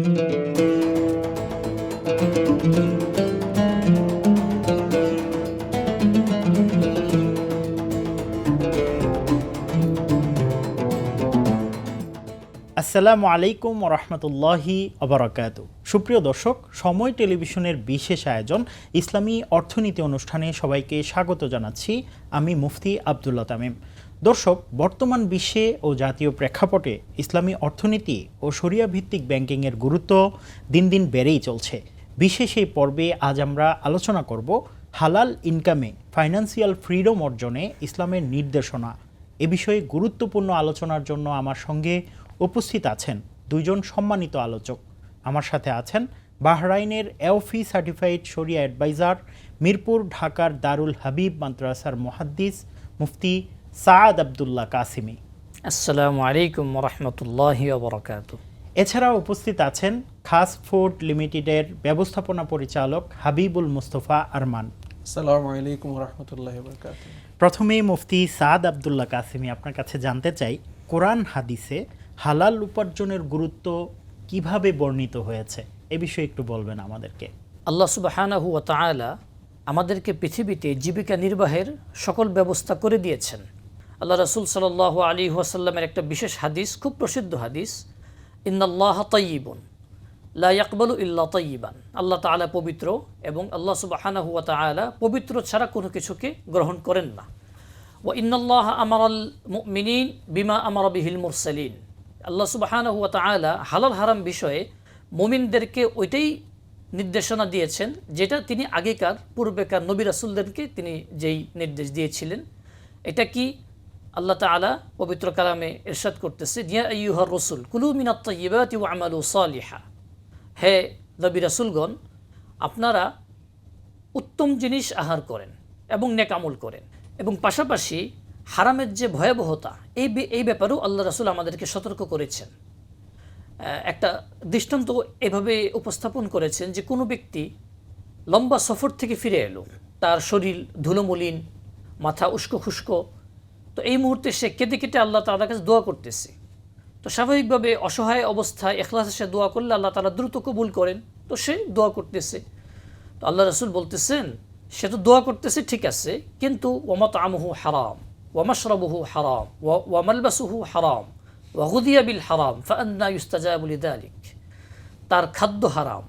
আসসালামু আলাইকুম ওরহমতুল্লাহি ওবারাকাতু। সুপ্রিয় দর্শক, সময় টেলিভিশনের বিশেষ আয়োজন ইসলামী অর্থনীতি অনুষ্ঠানে সবাইকে স্বাগত জানাচ্ছি। আমি মুফতি আবদুল্লাহ তামিম। দর্শক, বর্তমান বিশ্বে ও জাতীয় প্রেক্ষাপটে ইসলামী অর্থনীতি ও শরিয়া ভিত্তিক ব্যাংকিংয়ের গুরুত্ব দিন দিন বেড়েই চলছে। বিশেষ এই পর্বে আজ আমরা আলোচনা করব হালাল ইনকামে ফাইন্যান্সিয়াল ফ্রিডম অর্জনে ইসলামের নির্দেশনা। এ বিষয়ে গুরুত্বপূর্ণ আলোচনার জন্য আমার সঙ্গে উপস্থিত আছেন দুইজন সম্মানিত আলোচক। আমার সাথে আছেন বাহরাইনের এওফি সার্টিফাইড শরিয়া অ্যাডভাইজার, মিরপুর ঢাকার দারুল হাবিব মাদ্রাসার মুহাদ্দিস মুফতি সাআদ আব্দুল্লাহ কাসিমি। আসসালামু আলাইকুম ওয়া রাহমাতুল্লাহি ওয়া বারাকাতুহু। এছাড়াও উপস্থিত আছেন খাস ফুড লিমিটেডের ব্যবস্থাপনা পরিচালক হাবিবুল মুস্তফা আরমান। আসসালামু আলাইকুম ওয়া রাহমাতুল্লাহি ওয়া বারাকাতুহু। প্রথমেই মুফতি সাআদ আব্দুল্লাহ কাসিমি, আপনার কাছে জানতে চাই, কোরআন হাদিসে হালাল উপার্জনের গুরুত্ব কিভাবে বর্ণিত হয়েছে, এ বিষয়ে একটু বলবেন আমাদেরকে। আল্লাহ সুবহানাহু ওয়া তাআলা আমাদেরকে পৃথিবীতে জীবিকা নির্বাহের সকল ব্যবস্থা করে দিয়েছেন। আল্লাহ রাসূল সাল্লাল্লাহু আলাইহি ওয়াসাল্লামের একটা বিশেষ হাদিস, খুব প্রসিদ্ধ হাদিস, ইন্নাল্লাহা তাইয়্যিবুন লা ইয়াকবালু ইল্লা তাইয়্যিবান। আল্লাহ তাআলা পবিত্র এবং আল্লাহ সুবহানাহু ওয়া তাআলা পবিত্র ছাড়া কোনো কিছুকে গ্রহণ করেন না। ওয়া ইন্নাল্লাহা আমারাল মুমিনিন বিমা আমারা বিহিল মুরসালিন। আল্লাহ সুবহানাহু ওয়া তাআলা হালাল হারাম বিষয়ে মুমিনদেরকে ওইটাই নির্দেশনা দিয়েছেন যেটা তিনি আগেকার পূর্বেকার নবী রাসূলদেরকে তিনি যেই নির্দেশ দিয়েছিলেন। এটা কি? আল্লাহ তাআলা পবিত্র কালামে ইরশাদ করতেছে, ইয়া আইয়ুহার রাসূল কুলু মিনাত তাইয়্যিবাতি ওয়া আমালু সালিহা। হে নবী রাসূলগণ, আপনারা উত্তম জিনিস আহার করেন এবং নেক আমল করেন, এবং পাশাপাশি হারামের যে ভয়াবহতা এই ব্যাপারেও আল্লাহ রাসূল আমাদেরকে সতর্ক করেছেন। একটা দৃষ্টান্ত এভাবে উপস্থাপন করেছেন যে কোনো ব্যক্তি লম্বা সফর থেকে ফিরে এলো, তার শরীর ধুলোমলিন, মাথা উস্কো খুস্কো, তো এই মুহূর্তে সে কেঁদে কেটে আল্লাহ তাআলার কাছে দোয়া করতেছে। তো স্বাভাবিকভাবে অসহায় অবস্থায় ইখলাসের সাথে দোয়া করলে আল্লাহ তাআলা দ্রুত কবুল করেন, তো সে দোয়া করতেছে। তো আল্লাহ রাসূল বলতেছেন, সে তো দোয়া করতেছে ঠিক আছে, কিন্তু ওয়া মাতআমুহু হারাম ওয়া মাশরাবুহু হারাম ওয়া মালবাসুহু হারাম ওয়া গুযিয়া বিল হারাম ফাআন্না ইউস্তাজাবু লিযালিক। তার খাদ্য হারাম,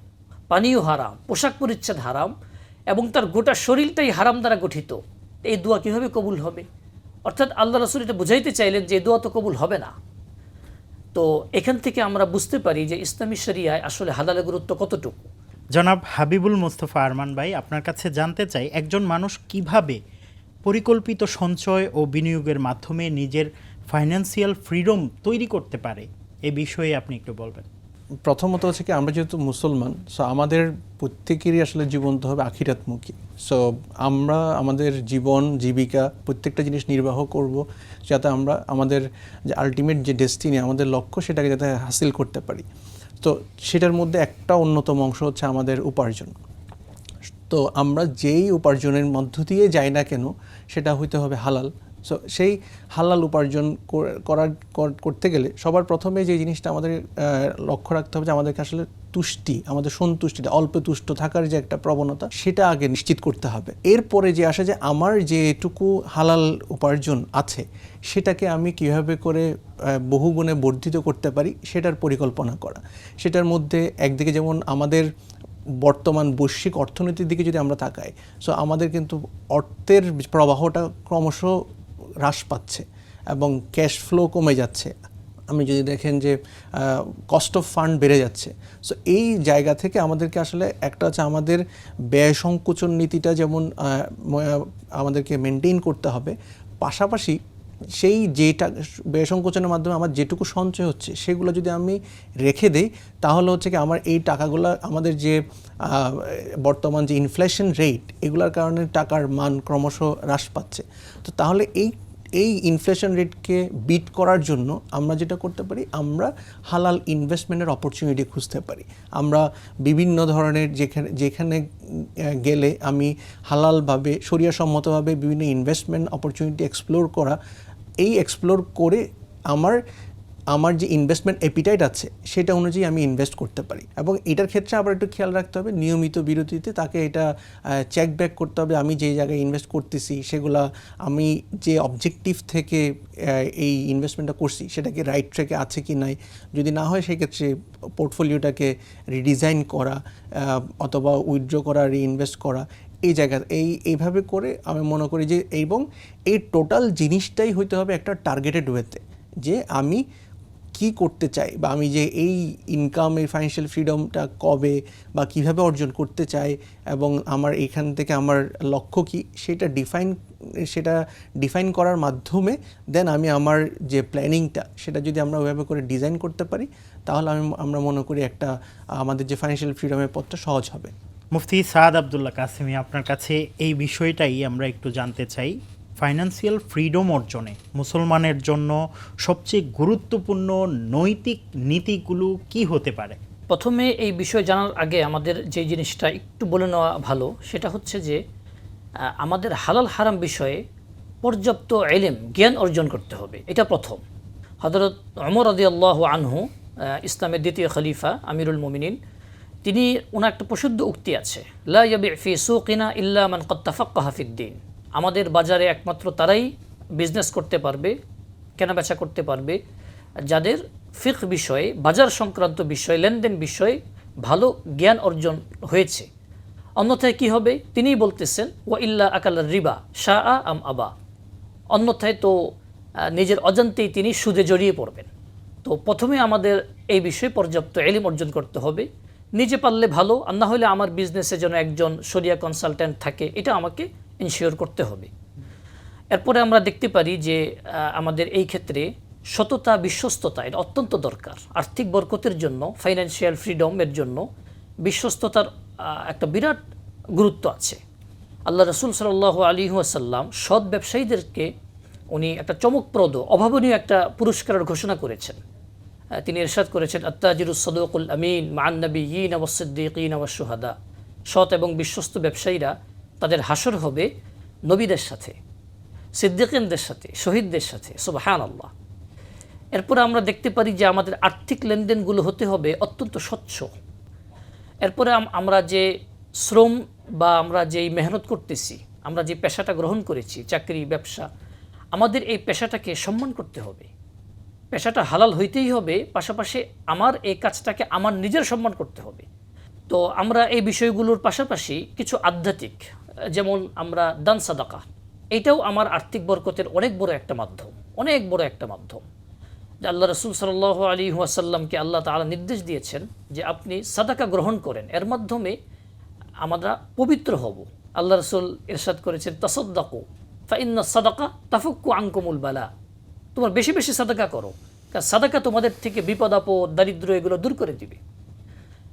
পানীয় হারাম, পোশাক পরিচ্ছদ হারাম, এবং তার গোটা শরীরটাই হারাম দ্বারা গঠিত। এই দোয়া কীভাবে কবুল হবে? অর্থাৎ আল্লাহ রাসূল এটা বুঝাইতে চাইলেন যে এই দোয়া তো কবুল হবে না। তো এখান থেকে আমরা বুঝতে পারি যে ইসলামী শরিয়ায় আসলে হালালের গুরুত্ব কতটুকু। জনাব হাবিবুল মুস্তফা আরমান ভাই, আপনার কাছে জানতে চাই, একজন মানুষ কিভাবে পরিকল্পিত সঞ্চয় ও বিনিয়োগের মাধ্যমে নিজের ফাইন্যান্সিয়াল ফ্রিডম তৈরি করতে পারে, এ বিষয়ে আপনি একটু বলবেন। প্রথমত হচ্ছে কি, আমরা যেহেতু মুসলমান, সো আমাদের প্রত্যেকেরই আসলে জীবন তো হবে আখিরাতমুখী। সো আমরা আমাদের জীবন জীবিকা প্রত্যেকটা জিনিস নির্বাহ করব যাতে আমরা আমাদের যে আলটিমেট যে ডেস্টিনি, আমাদের লক্ষ্য, সেটাকে যাতে হাসিল করতে পারি। তো সেটার মধ্যে একটা অন্যতম অংশ হচ্ছে আমাদের উপার্জন। তো আমরা যেই উপার্জনের মধ্য দিয়ে যাই না কেন, সেটা হইতে হবে হালাল। সো সেই হালাল উপার্জন করতে গেলে সবার প্রথমে যে জিনিসটা আমাদের লক্ষ্য রাখতে হবে যে আমাদেরকে আসলে তুষ্টি, আমাদের সন্তুষ্টিটা, অল্প তুষ্ট থাকার যে একটা প্রবণতা, সেটা আগে নিশ্চিত করতে হবে। এরপরে যে আসে যে আমার যেটুকু হালাল উপার্জন আছে সেটাকে আমি কীভাবে করে বহুগুণে বর্ধিত করতে পারি সেটার পরিকল্পনা করা। সেটার মধ্যে একদিকে যেমন আমাদের বর্তমান বৈশ্বিক অর্থনীতির দিকে যদি আমরা তাকাই, সো আমাদের কিন্তু অর্থের প্রবাহটা ক্রমশ হ্রাস পাচ্ছে এবং ক্যাশ ফ্লো কমে যাচ্ছে। আমি যদি দেখেন যে কস্ট অফ ফান্ড বেড়ে যাচ্ছে। সো এই জায়গা থেকে আমাদেরকে আসলে একটা হচ্ছে আমাদের ব্যয় সংকোচন নীতিটা যেমন আমাদেরকে মেনটেন করতে হবে, পাশাপাশি সেই যেটা ব্যয় সংকোচনের মাধ্যমে আমার যেটুকু সঞ্চয় হচ্ছে সেগুলো যদি আমি রেখে দেই, তাহলে হচ্ছে কি আমার এই টাকাগুলো, আমাদের যে বর্তমান যে ইনফ্লেশন রেট, এগুলোর কারণে টাকার মান ক্রমশ হ্রাস পাচ্ছে। তো তাহলে এই ইনফ্লেশন রেটকে বিট করার জন্য আমরা যেটা করতে পারি, আমরা হালাল ইনভেস্টমেন্টের অপরচুনিটি খুঁজতে পারি। আমরা বিভিন্ন ধরনের যেখানে গেলে আমি হালালভাবে শরিয়াসম্মতভাবে বিভিন্ন ইনভেস্টমেন্ট অপরচুনিটি এক্সপ্লোর করা, এই এক্সপ্লোর করে আমার আমার যে ইনভেস্টমেন্ট অ্যাপিটাইট আছে সেটা অনুযায়ী আমি ইনভেস্ট করতে পারি। এবং এটার ক্ষেত্রে আবার একটু খেয়াল রাখতে হবে, নিয়মিত বিরতিতে তাকে এটা চেক ব্যাক করতে হবে আমি যেই জায়গায় ইনভেস্ট করতেছি সেগুলা আমি যে অবজেক্টিভ থেকে এই ইনভেস্টমেন্টটা করছি সেটা কি রাইট ট্র্যাকে আছে কি নাই, যদি না হয় সেক্ষেত্রে পোর্টফোলিওটাকে রিডিজাইন করা অথবা উইথড্র করা, রিইনভেস্ট করা, এই জায়গা এইভাবে করে আমি মনে করি যে, এবং এই টোটাল জিনিসটাই হইতে হবে একটা টার্গেটেড ওয়েতে, যে আমি কি করতে চাই বা আমি যে এই ইনকাম, এই ফাইন্যান্সিয়াল ফ্রিডমটা কবে বা কিভাবে অর্জন করতে চাই এবং আমার এখান থেকে আমার লক্ষ্য কি সেটা ডিফাইন করার মাধ্যমে দেন আমি আমার যে প্ল্যানিংটা সেটা যদি আমরা ওইভাবে করে ডিজাইন করতে পারি তাহলে আমরা মনে করি একটা আমাদের যে ফাইন্যান্সিয়াল ফ্রিডমের পথটা সহজ হবে। মুফতি সাদ আব্দুল্লাহ কাসেমি, আপনার কাছে এই বিষয়টাই আমরা একটু জানতে চাই। ফাইন্যান্সিয়াল ফ্রিডম অর্জনে মুসলমানের জন্য সবচেয়ে গুরুত্বপূর্ণ নৈতিক নীতিগুলো কি হতে পারে? প্রথমে এই বিষয় জানার আগে আমাদের যে জিনিসটা একটু বলে নেওয়া ভালো, সেটা হচ্ছে যে আমাদের হালাল হারাম বিষয়ে পর্যাপ্ত ইলম, জ্ঞান অর্জন করতে হবে। এটা প্রথম। হযরত ওমর রাদিয়াল্লাহু আনহু, ইসলামের দ্বিতীয় খলিফা, আমিরুল মুমিনিন, তিনি ওনার একটা প্রসিদ্ধ উক্তি আছে, লা ইয়াবি ফি সুকিনা ইল্লা মান ক্বাদ তাফাক্কাহা ফিদ-দীন। আমাদের বাজারে একমাত্র তারাই বিজনেস করতে পারবে, কেনাবেচা করতে পারবে, যাদের ফিকহ বিষয়ে, বাজার সংক্রান্ত বিষয়ে, লেনদেন বিষয়ে ভালো জ্ঞান অর্জন হয়েছে। অন্যথায় কি হবে? তিনিই বলতেছেন, ওয়া ইল্লা আকাল রিবা শাআ আম আবা। অন্যথায় তো নিজের অজান্তেই তিনি সুদে জড়িয়ে পড়বেন। তো প্রথমে আমাদের এই বিষয়ে পর্যাপ্ত ইলম অর্জন করতে হবে। নিজে পারলে ভালো, আর না হলে আমার বিজনেসে যেন একজন শরিয়া কনসালটেন্ট থাকে, এটা আমাকে ইনশিওর করতে হবে। এরপরে আমরা দেখতে পারি যে আমাদের এই ক্ষেত্রে সততা, বিশ্বস্ততা এটা অত্যন্ত দরকার। আর্থিক বরকতের জন্য, ফাইন্যান্সিয়াল ফ্রিডমের জন্য বিশ্বস্ততার একটা বিরাট গুরুত্ব আছে। আল্লাহ রাসূল সাল্লাল্লাহু আলাইহি ওয়াসাল্লাম সৎ ব্যবসায়ীদেরকে উনি একটা চমকপ্রদ, অভাবনীয় একটা পুরস্কারের ঘোষণা করেছেন। তিনি ইরশাদ করেছেন, আত-তাজিরুস সাদুকুল আমিন মা'আন নাবিয়্যিন ওয়াস-সিদ্দীকিন ওয়াশ-শুহাদা। সৎ এবং বিশ্বস্ত ব্যবসায়ীরা তাদের হাসর হবে নবীদের সাথে, সিদ্দিকিনদের সাথে, শহীদদের সাথে। সুবহানাল্লাহ। এরপরে আমরা দেখতে পারি যে আমাদের আর্থিক লেনদেনগুলো হতে হবে অত্যন্ত স্বচ্ছ। এরপরে আমরা যে শ্রম বা আমরা যেই মেহনত করতেছি, আমরা যে পেশাটা গ্রহণ করেছি, চাকরি, ব্যবসা, আমাদের এই পেশাটাকে সম্মান করতে হবে। পেশাটা হালাল হইতেই হবে, পাশাপাশি আমার এই কাজটাকে আমার নিজের সম্মান করতে হবে। তো আমরা এই বিষয়গুলোর পাশাপাশি কিছু আধ্যাত্মিক, যেমন আমরা দান সাদাকা, এটাও আমার আর্থিক বরকতের অনেক বড় একটা মাধ্যম, অনেক বড় একটা মাধ্যম। যে আল্লাহ রাসূল সাল্লাল্লাহু আলাইহি ওয়াসাল্লামকে আল্লাহ তাআলা নির্দেশ দিয়েছেন যে আপনি সাদাকা গ্রহণ করেন, এর মাধ্যমে আমরা পবিত্র হব। আল্লাহ রাসূল ইরশাদ করেছেন, তাসাদ্দাকু ফাইন্না সাদাকা তাফুক্কু আনকুমুল বালা। তোমার বেশি বেশি সাদাকা করো, কারণ সাদাকা তোমাদের থেকে বিপদ আপদ, দারিদ্র্য এগুলো দূর করে দিবে।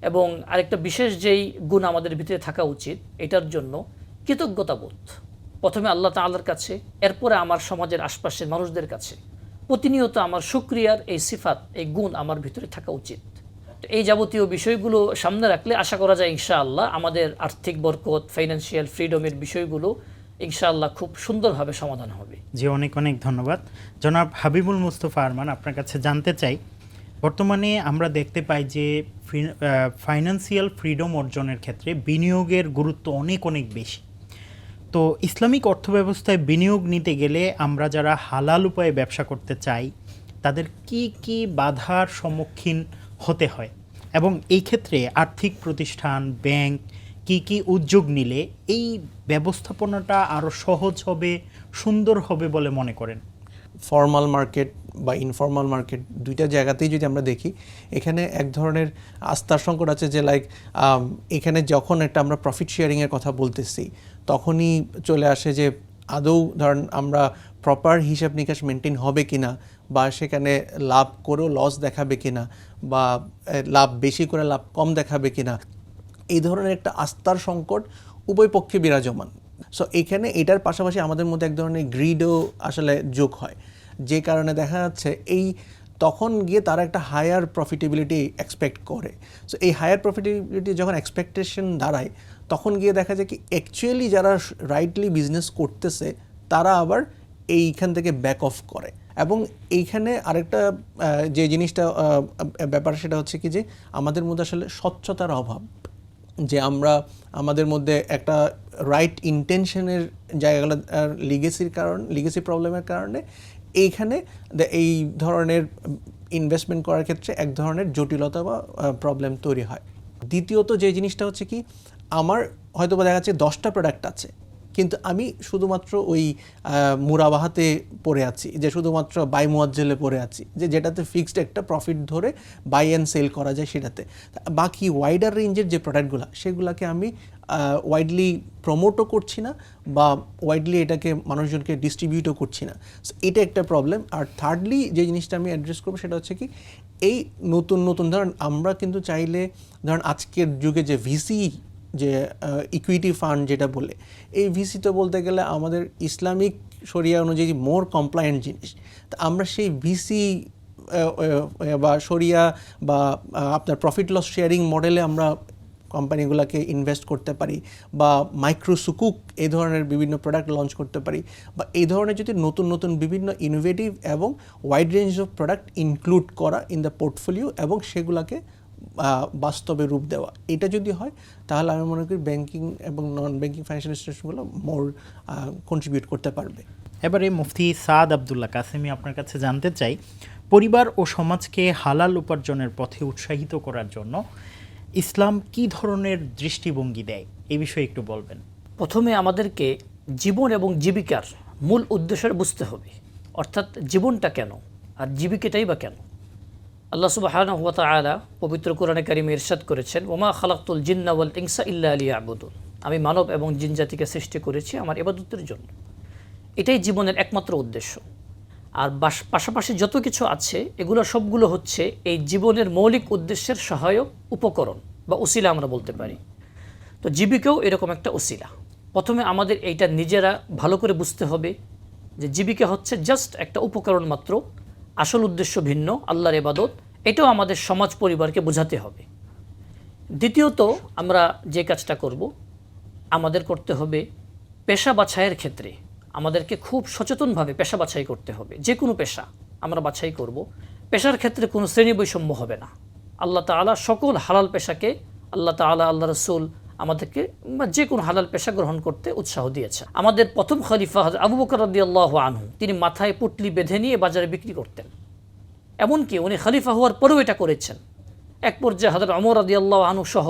এবং আরেকটা বিশেষ যেই গুণ আমাদের ভিতরে থাকা উচিত, এটার জন্য কৃতজ্ঞতাবোধ। প্রথমে আল্লাহ তাআলার কাছে, এরপরে আমার সমাজের আশপাশের মানুষদের কাছে প্রতিনিয়ত আমার শুকরিয়ার এই সিফাত, এই গুণ আমার ভিতরে থাকা উচিত। তো এই যাবতীয় বিষয়গুলো সামনে রাখলে আশা করা যায় ইনশাআল্লাহ আমাদের আর্থিক বরকত, ফাইন্যান্সিয়াল ফ্রিডমের বিষয়গুলো ইনশাআল্লাহ খুব সুন্দরভাবে সমাধান হবে। জি, অনেক অনেক ধন্যবাদ জনাব হাবিবুল মুস্তফা আরমান। আপনার কাছে জানতে চাই, বর্তমানে আমরা দেখতে পাই যে ফাইন্যান্সিয়াল ফ্রিডম অর্জনের ক্ষেত্রে বিনিয়োগের গুরুত্ব অনেক অনেক বেশি। তো ইসলামিক অর্থব্যবস্থায় বিনিয়োগ নিতে গেলে আমরা যারা হালাল উপায়ে ব্যবসা করতে চাই তাদের কি কি বাধার সম্মুখীন হতে হয়, এবং এই ক্ষেত্রে আর্থিক প্রতিষ্ঠান, ব্যাংক কি কি উদ্যোগ নিলে এই ব্যবস্থাপনাটা আরও সহজ হবে, সুন্দর হবে বলে মনে করেন? ফর্মাল মার্কেট বা ইনফর্মাল মার্কেট দুইটা জায়গাতেই যদি আমরা দেখি, এখানে এক ধরনের আস্থার সংকট আছে যে এখানে যখন একটা আমরা প্রফিট শেয়ারিংয়ের কথা বলতেছি তখনই চলে আসে যে আদৌ ধরেন আমরা প্রপার হিসাব নিকাশ মেনটেন হবে কিনা, বা সেখানে লাভ করেও লস দেখাবে কিনা, বা লাভ বেশি করে লাভ কম দেখাবে কিনা, এই ধরনের একটা আস্থার সংকট উভয় পক্ষে বিরাজমান। সো এখানে এটার পাশাপাশি আমাদের মধ্যে এক ধরনের গ্রিডও আসলে যোগ হয়, যে কারণে দেখা যাচ্ছে তখন গিয়ে তারা একটা হায়ার প্রফিটেবিলিটি এক্সপেক্ট করে। সো এই হায়ার প্রফিটেবিলিটি যখন এক্সপেকটেশন দাঁড়ায় তখন গিয়ে দেখা যায় কি অ্যাকচুয়ালি যারা রাইটলি বিজনেস করতেছে তারা আবার এইখান থেকে ব্যাক অফ করে। এবং এইখানে আরেকটা যে জিনিসটা ব্যাপার সেটা হচ্ছে কি যে আমাদের মধ্যে আসলে স্বচ্ছতার অভাব, যে আমরা আমাদের মধ্যে একটা রাইট ইন্টেনশনের জায়গাগুলো লিগেসি প্রবলেমের কারণে এইখানে এই ধরনের ইনভেস্টমেন্ট করার ক্ষেত্রে এক ধরনের জটিলতা বা প্রবলেম তৈরি হয়। দ্বিতীয়ত যে জিনিসটা হচ্ছে কি, আমার হয়তো দেখা যাচ্ছে 10টা প্রোডাক্ট আছে, কিন্তু আমি শুধুমাত্র ওই মুরাবাহাতে পড়ে আছি, যে শুধুমাত্র বাই মুয়াজ্জেলে পড়ে আছি, যেটাতে ফিক্সড একটা প্রফিট ধরে বাই অ্যান্ড সেল করা যায় সেটাতে। বাকি ওয়াইডার রেঞ্জের যে প্রোডাক্টগুলো সেগুলোকে আমি ওয়াইডলি প্রমোটও করছি না বা ওয়াইডলি এটাকে মানুষজনকে ডিস্ট্রিবিউটও করছি না। সো এটা একটা প্রবলেম। আর থার্ডলি যে জিনিসটা আমি অ্যাড্রেস করবো সেটা হচ্ছে কি, এই নতুন ধরেন আমরা কিন্তু চাইলে ধরেন আজকের যুগে যে ভিসি, যে ইকুইটি ফান্ড যেটা বলে, এই ভিসি তো বলতে গেলে আমাদের ইসলামিক শরিয়া অনুযায়ী মোর কমপ্লায়েন্ট জিনিস। তা আমরা সেই ভিসি বা শরিয়া বা আপনার প্রফিট লস শেয়ারিং মডেলে আমরা কোম্পানিগুলোকে ইনভেস্ট করতে পারি, বা মাইক্রো সুকুক এই ধরনের বিভিন্ন প্রোডাক্ট লঞ্চ করতে পারি, বা এই ধরনের যদি নতুন বিভিন্ন ইনোভেটিভ এবং wide range of product include করা ইন দ্য পোর্টফোলিও এবং সেগুলোকে বাস্তবে রূপ দেওয়া, এটা যদি হয় তাহলে আমি মনে করি ব্যাংকিং এবং নন ব্যাংকিং ফাইন্যান্সিয়াল ইনস্টিটিউশনগুলো মোর কন্ট্রিবিউট করতে পারবে। এবারে মুফতি সাদ আব্দুল্লাহ কাসেমি, আপনার কাছে জানতে চাই, পরিবার ও সমাজকে হালাল উপার্জনের পথে উৎসাহিত করার জন্য ইসলাম কি ধরনের দৃষ্টিভঙ্গি দেয়, এই বিষয়ে একটু বলবেন। প্রথমে আমাদেরকে জীবন এবং জীবিকার মূল উদ্দেশ্যটা বুঝতে হবে, অর্থাৎ জীবনটা কেন আর জীবিকাটাই বা কেন। আল্লাহ সুবহানাহু ওয়া তাআলা পবিত্র কোরআনে কারিমে ইরশাদ করেছেন, ওমা খালাকতুল জিন্না ওয়াল ইনসা ইল্লা লিয়াবুদুন, আমি মানব এবং জিন জাতিকে সৃষ্টি করেছি আমার ইবাদতের জন্য। এটাই জীবনের একমাত্র উদ্দেশ্য। আর পাশাপাশি যত কিছু আছে এগুলো সবগুলো হচ্ছে এই জীবনের মৌলিক উদ্দেশ্যের সহায়ক উপকরণ বা উসিলা আমরা বলতে পারি। তো জীবিকাও এরকম একটা উসিলা। প্রথমে আমাদের এইটা নিজেরা ভালো করে বুঝতে হবে যে জীবিকা হচ্ছে জাস্ট একটা উপকরণ মাত্র, আসল উদ্দেশ্য ভিন্ন, আল্লাহর ইবাদত। এটাও আমাদের সমাজ পরিবারকে বোঝাতে হবে। দ্বিতীয়ত আমরা যে কাজটা করব, আমাদের করতে হবে পেশা বাছাইয়ের ক্ষেত্রে আমাদেরকে খুব সচেতনভাবে পেশা বাছাই করতে হবে। যে কোনো পেশা আমরা বাছাই করব, পেশার ক্ষেত্রে কোনো শ্রেণী বৈষম্য হবে না। আল্লাহ তাআলা সকল হালাল পেশাকে, আল্লাহ তাআলা আল্লাহ রাসূল আমাদেরকে যে কোনো হালাল পেশা গ্রহণ করতে উৎসাহ দিয়েছে। আমাদের প্রথম খলিফা হযরত আবু বকর রাদিয়াল্লাহু আনহু, তিনি মাথায় পুটলি বেঁধে নিয়ে বাজারে বিক্রি করতেন। এমনকি উনি খলিফা হওয়ার পরেও এটা করেছেন। এক পর্যায়ে হযরত ওমর রাদিয়াল্লাহু আনহু সহ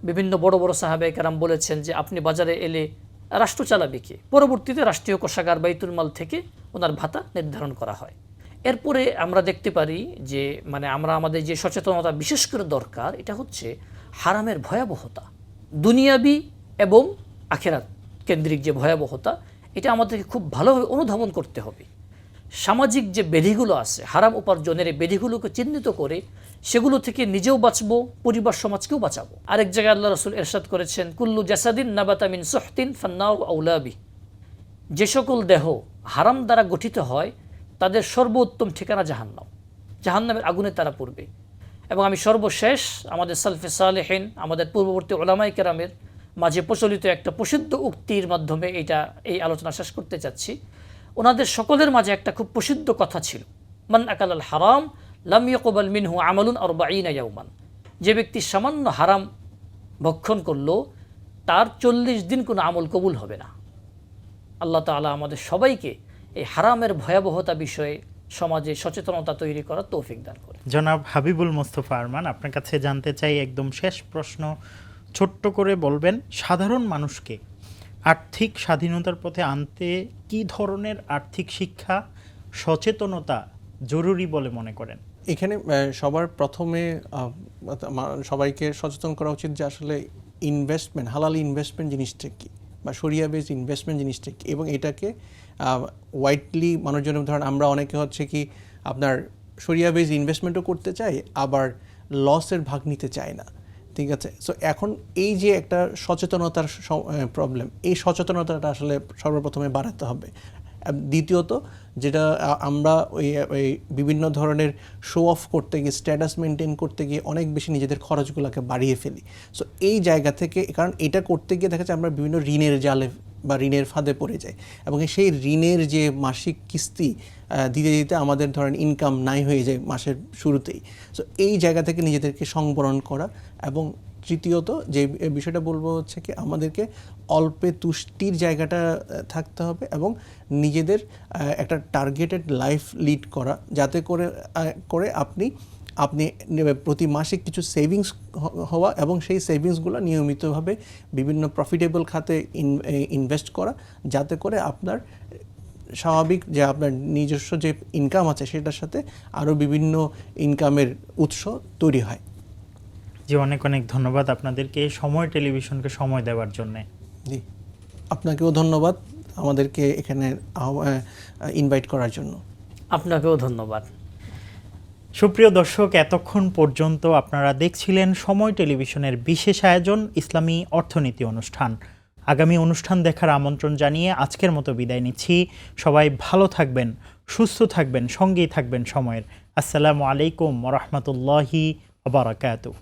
বিভিন্ন বড় বড় সাহাবায়ে কেরাম বলেছেন যে আপনি বাজারে এলে রাষ্ট্র চালাবে কে? পরবর্তীতে রাষ্ট্রীয় কোষাগার বাইতুল মাল থেকে ওনার ভাতা নির্ধারণ করা হয়। এরপরে আমরা দেখতে পারি যে আমরা আমাদের যে সচেতনতা বিশেষ করে দরকার, এটা হচ্ছে হারামের ভয়াবহতা, দুনিয়াবি এবং আখিরাত কেন্দ্রিক যে ভয়াবহতা, এটা আমাদেরকে খুব ভালোভাবে অনুধাবন করতে হবে। সামাজিক যে বেধিগুলো আছে, হারাম উপার্জনের এই বেধিগুলোকে চিহ্নিত করে সেগুলো থেকে নিজেও বাঁচবো, পরিবার সমাজকেও বাঁচাবো। আরেক জায়গায় আল্লাহ রাসূল ইরশাদ করেছেন, কুল্লু জাসাদিন নাবাতা মিন সুহতিন ফান্নারু আউলা বিহি, যে সকল দেহ হারাম দ্বারা গঠিত হয় তাদের সর্বোত্তম ঠিকানা জাহান্নাম, জাহান্নামের আগুনে তারা পড়বে। এবং আমি সর্বশেষ আমাদের সালফে সালেহিন, আমাদের পূর্ববর্তী উলামায়ে কেরামের মাঝে প্রচলিত একটা প্রসিদ্ধ উক্তির মাধ্যমে এই আলোচনা শেষ করতে চাচ্ছি। ওনাদের সকলের মাঝে একটা খুব প্রসিদ্ধ কথা ছিল, মান আকালাল হারাম লাম ইয়াকবাল মিনহু আমালুন 40 ইয়াওমান, যে ব্যক্তি সামান্য হারাম ভক্ষণ করলো তার 40 দিন কোনো আমল কবুল হবে না। আল্লাহ তাআলা আমাদের সবাইকে এই হারামের ভয়াবহতা বিষয়ে সমাজে সচেতনতা তৈরি করার তৌফিক দান করে। জনাব হাবিবুল মোস্তফা আরমান, আপনার কাছে জানতে চাই, একদম শেষ প্রশ্ন, ছোট্ট করে বলবেন, সাধারণ মানুষকে আর্থিক স্বাধীনতার পথে আনতে কি ধরনের আর্থিক শিক্ষা, সচেতনতা জরুরি বলে মনে করেন? এখানে সবার প্রথমে সবাইকে সচেতন করা উচিত যে আসলে ইনভেস্টমেন্ট, হালাল ইনভেস্টমেন্ট জিনিসটা কী, বা শরিয়া বেসড ইনভেস্টমেন্ট জিনিসটা কী, এবং এটাকে ওয়াইডলি মানুষজনের, ধরেন আমরা অনেকে হচ্ছে কি আপনার শরিয়া বেসড ইনভেস্টমেন্টও করতে চাই, আবার লসের ভাগ নিতে চায় না। ঠিক আছে, সো এখন এই যে একটা সচেতনতার প্রবলেম, এই সচেতনতাটা আসলে সর্বপ্রথমে বাড়াতে হবে। দ্বিতীয়ত যেটা আমরা ওই বিভিন্ন ধরনের শো অফ করতে গিয়ে, স্ট্যাটাস মেনটেন করতে গিয়ে অনেক বেশি নিজেদের খরচগুলোকে বাড়িয়ে ফেলি। সো এই জায়গা থেকে, কারণ এটা করতে গিয়ে দেখা যাচ্ছে আমরা বিভিন্ন ঋণের জালে বা ঋণের ফাঁদে পড়ে যাই, এবং সেই ঋণের যে মাসিক কিস্তি দিতে দিতে আমাদের ধরেন ইনকাম নাই হয়ে যায় মাসের শুরুতেই। সো এই জায়গা থেকে নিজেদেরকে সংবরণ করা। এবং তৃতীয়ত যে বিষয়টা বলবো হচ্ছে কি, আমাদেরকে অল্পে তুষ্টির জায়গাটা থাকতে হবে এবং নিজেদের একটা টার্গেটেড লাইফ লিড করা, যাতে করে আপনি প্রতি মাসে কিছু সেভিংস হওয়া এবং সেই সেভিংসগুলো নিয়মিতভাবে বিভিন্ন প্রফিটেবল খাতে ইনভেস্ট করা, যাতে করে আপনার স্বাভাবিক যে আপনার নিজস্ব যে ইনকাম আছে সেটার সাথে আরও বিভিন্ন ইনকামের উৎস তৈরি হয়। জি, অনেক অনেক ধন্যবাদ আপনাদেরকে সময় টেলিভিশনকে সময় দেওয়ার জন্যে। জি, আপনাকেও ধন্যবাদ আমাদেরকে এখানে ইনভাইট করার জন্য। আপনাকেও ধন্যবাদ। সুপ্রিয় দর্শক, এতক্ষণ পর্যন্ত আপনারা দেখছিলেন সময় টেলিভিশনের বিশেষ আয়োজন ইসলামী অর্থনীতি অনুষ্ঠান। আগামী অনুষ্ঠান দেখার আমন্ত্রণ জানিয়ে আজকের মতো বিদায় নিচ্ছি। সবাই ভালো থাকবেন, সুস্থ থাকবেন, সঙ্গেই থাকবেন সময়ের। আসসালামু আলাইকুম ওয়া রাহমাতুল্লাহি ওয়া বারাকাতুহু।